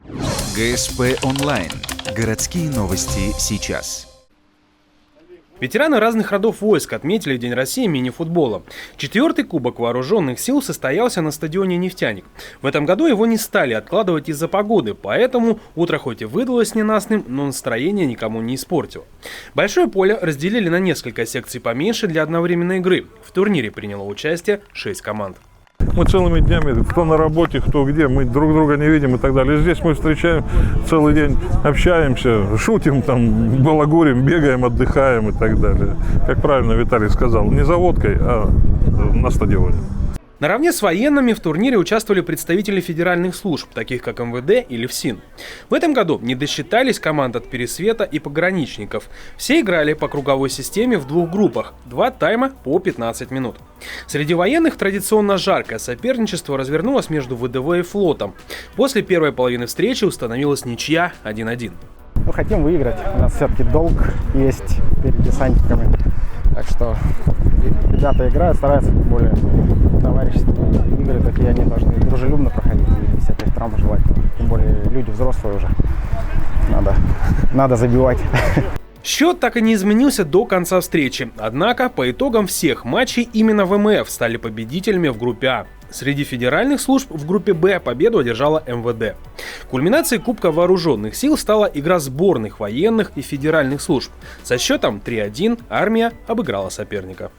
ГСП онлайн. Городские новости сейчас. Ветераны разных родов войск отметили День России мини-футбола. 4-й Кубок Вооруженных сил состоялся на стадионе «Нефтяник». В этом году его не стали откладывать из-за погоды, поэтому утро хоть и выдалось ненастным, но настроение никому не испортило. Большое поле разделили на несколько секций поменьше для одновременной игры. В турнире приняло участие 6 команд. Мы целыми днями, кто на работе, кто где, мы друг друга не видим и так далее. Здесь мы встречаем целый день, общаемся, шутим, там, балагурим, бегаем, отдыхаем и так далее. Как правильно Виталий сказал, не за водкой, а на стадионе. Наравне с военными в турнире участвовали представители федеральных служб, таких как МВД или ФСИН. В этом году не досчитались команд от Пересвета и пограничников. Все играли по круговой системе в 2 группах, 2 тайма по 15 минут. Среди военных традиционно жаркое соперничество развернулось между ВДВ и флотом. После первой половины встречи установилась ничья 1-1. Хотим выиграть, у нас все-таки долг есть перед десантниками. Так что ребята играют, стараются, тем более товарищеские игры такие, они должны дружелюбно проходить и без всяких травм желательно. Тем более люди взрослые уже, надо забивать. Счет так и не изменился до конца встречи. Однако, по итогам всех матчей именно ВМФ стали победителями в группе А. Среди федеральных служб в группе Б победу одержала МВД. Кульминацией Кубка Вооруженных сил стала игра сборных военных и федеральных служб. Со счетом 3-1 армия обыграла соперника.